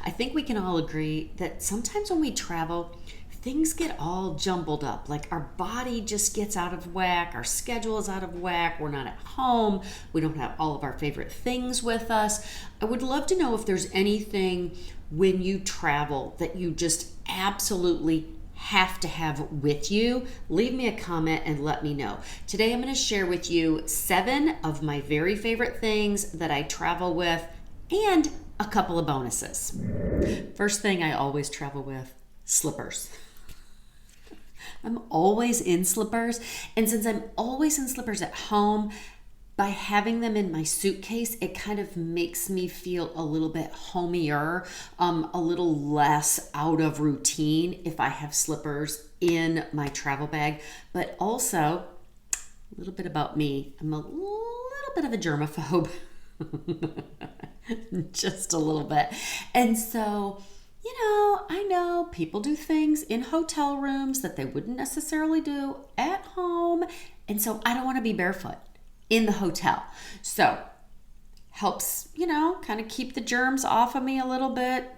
I think we can all agree that sometimes when we travel, things get all jumbled up. Like our body just gets out of whack, our schedule is out of whack, we're not at home, we don't have all of our favorite things with us. I would love to know if there's anything when you travel that you just absolutely have to have with you. Leave me a comment and let me know. Today I'm going to share with you 7 of my very favorite things that I travel with and a couple of bonuses. First thing I always travel with, slippers. I'm always in slippers, and since I'm always in slippers at home, by having them in my suitcase, it kind of makes me feel a little bit homier, a little less out of routine if I have slippers in my travel bag. But also, a little bit about me, I'm a little bit of a germaphobe. Just a little bit. And so, I know people do things in hotel rooms that they wouldn't necessarily do at home. And so I don't want to be barefoot in the hotel. So helps, kind of keep the germs off of me a little bit.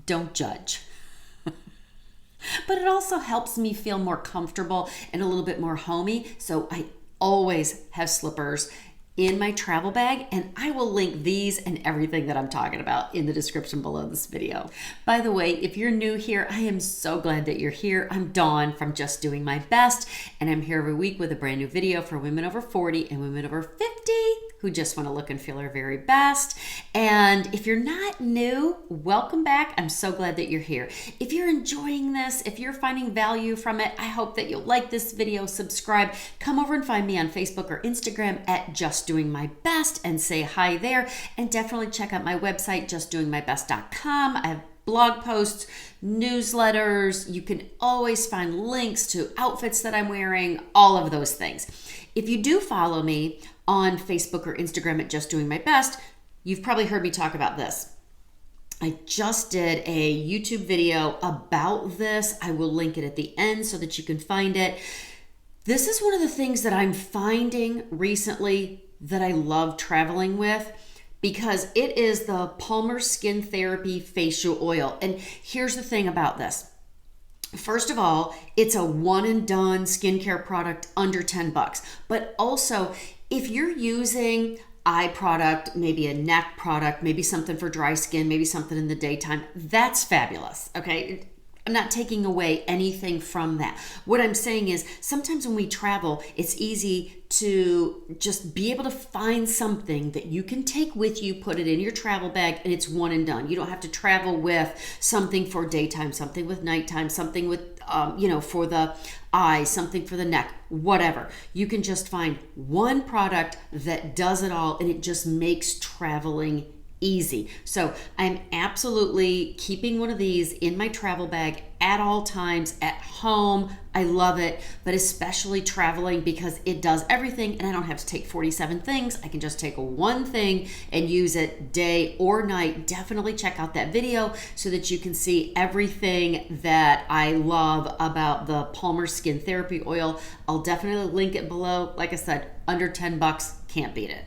Don't judge. But it also helps me feel more comfortable and a little bit more homey. So I always have slippers in my travel bag, and I will link these and everything that I'm talking about in the description below this video. By the way, if you're new here, I am so glad that you're here. I'm Dawn from Just Doing My Best, and I'm here every week with a brand new video for women over 40 and women over 50 who just want to look and feel their very best. And if you're not new, welcome back. I'm so glad that you're here. If you're enjoying this, if you're finding value from it, I hope that you'll like this video, subscribe, come over and find me on Facebook or Instagram at Just Doing My Best and say hi there. And definitely check out my website, justdoingmybest.com. I have blog posts, newsletters. You can always find links to outfits that I'm wearing, all of those things. If you do follow me on Facebook or Instagram at Just Doing My Best, you've probably heard me talk about this. I just did a YouTube video about this. I will link it at the end so that you can find it. This is one of the things that I'm finding recently that I love traveling with, because it is the Palmer Skin Therapy Facial Oil. And here's the thing about this. First of all, it's a one and done skincare product under $10. But also, if you're using eye product, maybe a neck product, maybe something for dry skin, maybe something in the daytime, that's fabulous, okay? I'm not taking away anything from that. What I'm saying is sometimes when we travel, it's easy to just be able to find something that you can take with you, put it in your travel bag, and it's one and done. You don't have to travel with something for daytime, something with nighttime, something with, for the eyes, something for the neck, whatever. You can just find one product that does it all, and it just makes traveling easy. So I'm absolutely keeping one of these in my travel bag at all times, at home. I love it, but especially traveling because it does everything and I don't have to take 47 things. I can just take one thing and use it day or night. Definitely check out that video so that you can see everything that I love about the Palmer Skin Therapy Oil. I'll definitely link it below. Like I said, under $10, can't beat it.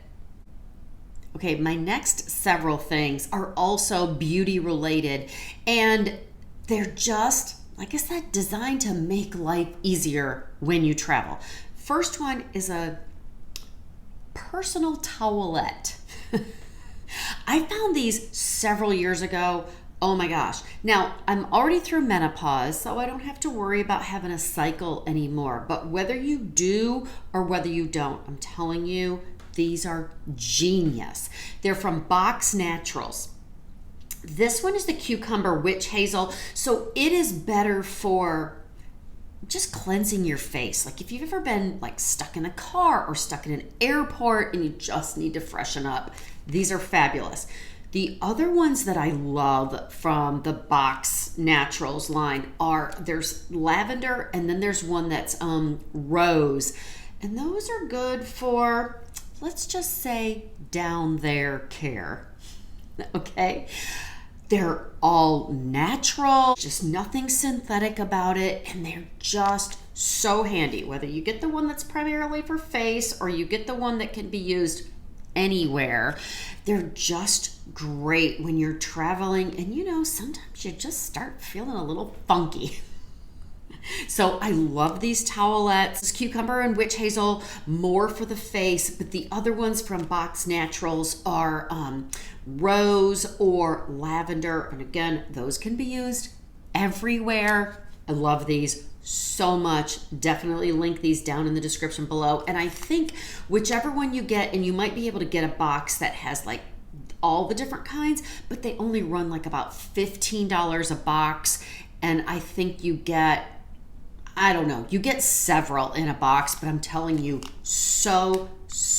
Okay, my next several things are also beauty related, and they're just, like I said, designed to make life easier when you travel. First one is a personal towelette. I found these several years ago. Oh my gosh. Now, I'm already through menopause, so I don't have to worry about having a cycle anymore. But whether you do or whether you don't, I'm telling you, these are genius. They're from Box Naturals. This one is the Cucumber Witch Hazel. So it is better for just cleansing your face. Like if you've ever been stuck in a car or stuck in an airport and you just need to freshen up, these are fabulous. The other ones that I love from the Box Naturals line there's lavender, and then there's one that's rose. And those are good for, let's just say, down there care. Okay? They're all natural, just nothing synthetic about it, and they're just so handy. Whether you get the one that's primarily for face or you get the one that can be used anywhere. They're just great when you're traveling, and you know, sometimes you just start feeling a little funky. So I love these towelettes. This cucumber and witch hazel, more for the face, but the other ones from Box Naturals are rose or lavender. And again, those can be used everywhere. I love these so much. Definitely link these down in the description below. And I think whichever one you get, and you might be able to get a box that has like all the different kinds, but they only run like about $15 a box. And I think you get, I don't know, you get several in a box, but I'm telling you, so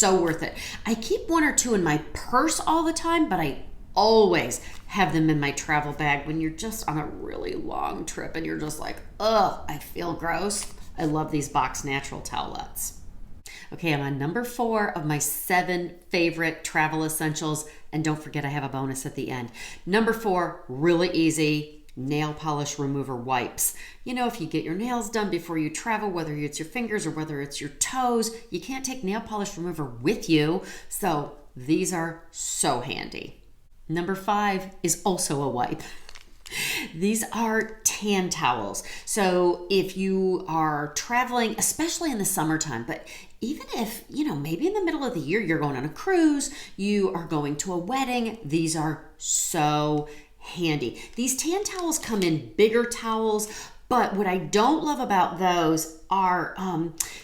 worth it. I keep one or two in my purse all the time, but I always have them in my travel bag when you're just on a really long trip and you're just like, ugh, I feel gross. I love these Box Natural towelettes. Okay, I'm on number 4 of my 7 favorite travel essentials. And don't forget, I have a bonus at the end. Number 4, really easy. Nail polish remover wipes. You know, if you get your nails done before you travel, whether it's your fingers or whether it's your toes, you can't take nail polish remover with you. So these are so handy. Number 5 is also a wipe. These are tan towels. So if you are traveling, especially in the summertime, but even if, you know, maybe in the middle of the year, you're going on a cruise, you are going to a wedding, these are so handy. These tan towels come in bigger towels, but what I don't love about those are,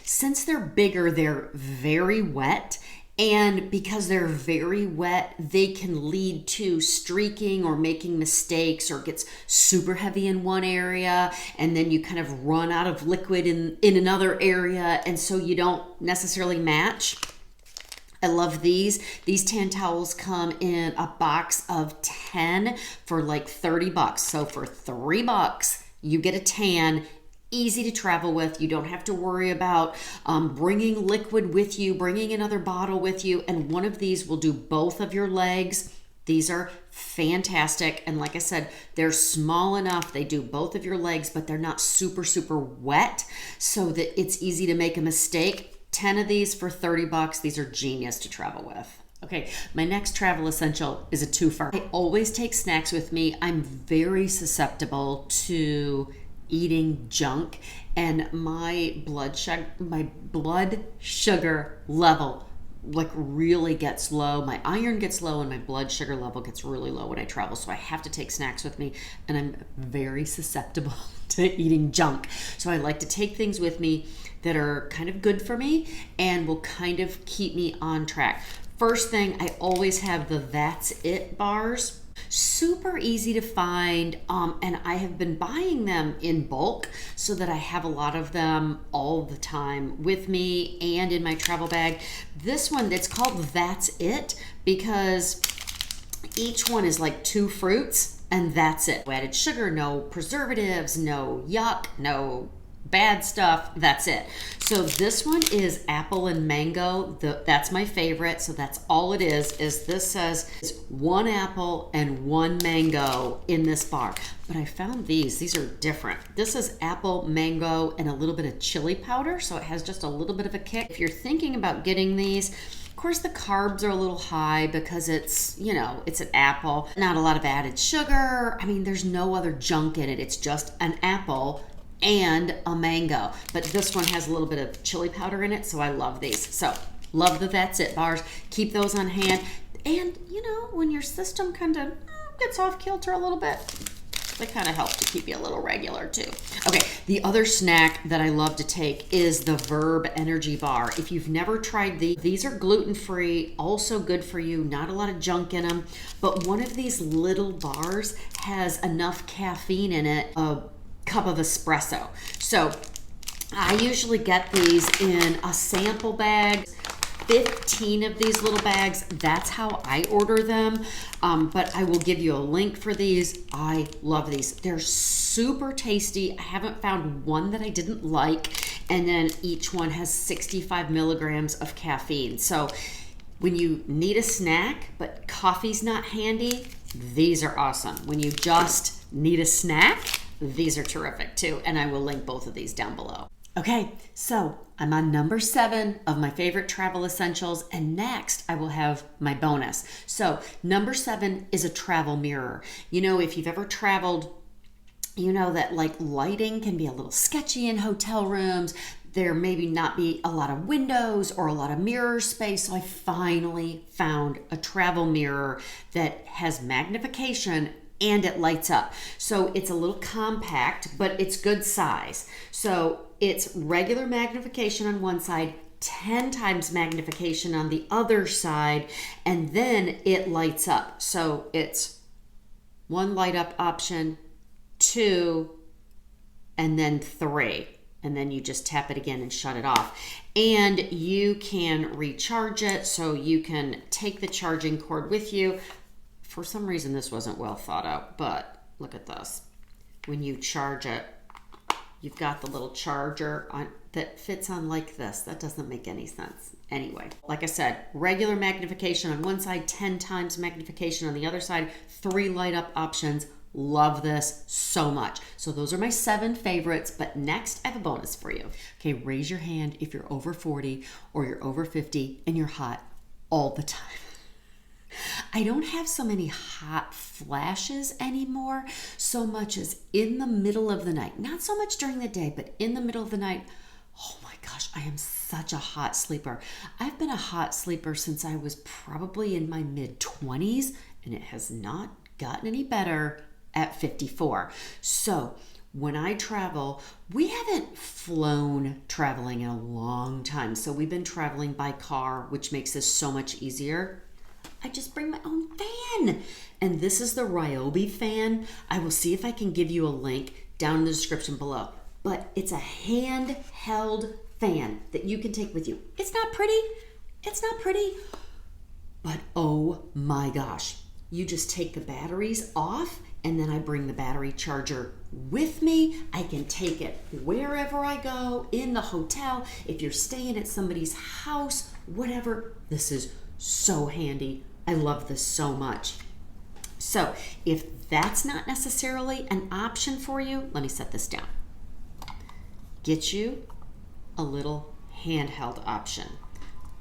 since they're bigger, they're very wet. And because they're very wet, they can lead to streaking or making mistakes, or gets super heavy in one area and then you kind of run out of liquid in another area, and so you don't necessarily match. I love these. These tan towels come in a box of 10 for like $30. So for $3, you get a tan. Easy to travel with. You don't have to worry about bringing liquid with you, bringing another bottle with you. And one of these will do both of your legs. These are fantastic. And like I said, they're small enough. They do both of your legs, but they're not super wet so that it's easy to make a mistake. 10 of these for $30. These are genius to travel with. Okay, my next travel essential is a twofer. I always take snacks with me. I'm very susceptible to eating junk, and my blood sugar level like really gets low. My iron gets low and my blood sugar level gets really low when I travel. So I have to take snacks with me, and I'm very susceptible to eating junk. So I like to take things with me that are kind of good for me and will kind of keep me on track. First thing, I always have the That's It bars. Super easy to find, and I have been buying them in bulk so that I have a lot of them all the time with me and in my travel bag. This one, it's called That's It because each one is like 2 fruits and that's it. No added sugar, no preservatives, no yuck, no bad stuff, that's it. So this one is apple and mango. That's my favorite. So that's all it is this says 1 apple and 1 mango in this bar. But I found these are different. This is apple, mango, and a little bit of chili powder. So it has just a little bit of a kick. If you're thinking about getting these, of course the carbs are a little high because it's, you know, it's an apple. Not a lot of added sugar. I mean, there's no other junk in it. It's just an apple and a mango, but this one has a little bit of chili powder in it, so I love these. So love the That's It bars. Keep those on hand, and you know, when your system kind of gets off kilter a little bit, they kind of help to keep you a little regular too. Okay, the other snack that I love to take is the Verb Energy Bar. If you've never tried these are gluten-free, also good for you, not a lot of junk in them, but one of these little bars has enough caffeine in it, cup of espresso. So I usually get these in a sample bag, 15 of these little bags. That's how I order them. But I will give you a link for these. I love these. They're super tasty. I haven't found one that I didn't like. And then each one has 65 milligrams of caffeine. So when you need a snack, but coffee's not handy, these are awesome. When you just need a snack, these are terrific too, and I will link both of these down below. Okay, so I'm on number 7 of my favorite travel essentials, and next I will have my bonus. So number 7 is a travel mirror. You know, if you've ever traveled, you know that like lighting can be a little sketchy in hotel rooms. There maybe not be a lot of windows or a lot of mirror space. So I finally found a travel mirror that has magnification and it lights up. So it's a little compact, but it's good size. So it's regular magnification on one side, 10 times magnification on the other side, and then it lights up. So it's 1 light up option, 2, and then 3. And then you just tap it again and shut it off. And you can recharge it, so you can take the charging cord with you. For some reason, this wasn't well thought out, but look at this. When you charge it, you've got the little charger on that fits on like this. That doesn't make any sense. Anyway, like I said, regular magnification on one side, 10 times magnification on the other side, 3 light up options. Love this so much. So those are my 7 favorites, but next I have a bonus for you. Okay, raise your hand if you're over 40 or you're over 50 and you're hot all the time. I don't have so many hot flashes anymore, so much as in the middle of the night. Not so much during the day, but in the middle of the night. Oh my gosh, I am such a hot sleeper. I've been a hot sleeper since I was probably in my mid-20s, and it has not gotten any better at 54. So when I travel, we haven't flown traveling in a long time. So we've been traveling by car, which makes this so much easier. I just bring my own fan. And this is the Ryobi fan. I will see if I can give you a link down in the description below. But it's a handheld fan that you can take with you. It's not pretty. It's not pretty. But oh my gosh. You just take the batteries off, and then I bring the battery charger with me. I can take it wherever I go, in the hotel, if you're staying at somebody's house, whatever. This is so handy. I love this so much. So if that's not necessarily an option for you, let me set this down. Get you a little handheld option.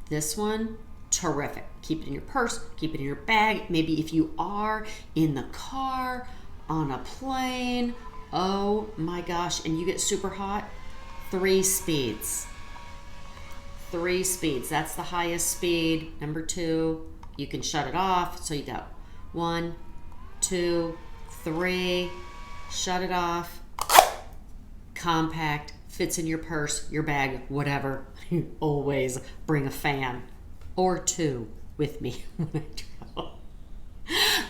This one, terrific. Keep it in your purse, keep it in your bag. Maybe if you are in the car, on a plane, oh my gosh, and you get super hot, 3 speeds. 3 speeds, that's the highest speed. Number 2, you can shut it off. So you got 1, 2, 3, shut it off. Compact, fits in your purse, your bag, whatever. You always bring a fan or 2 with me when I travel.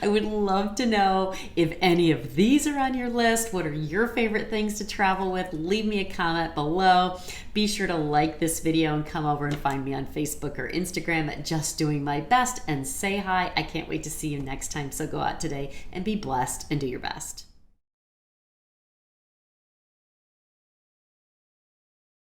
I would love to know if any of these are on your list. What are your favorite things to travel with? Leave me a comment below. Be sure to like this video and come over and find me on Facebook or Instagram at Just Doing My Best and say hi. I can't wait to see you next time. So go out today and be blessed and do your best.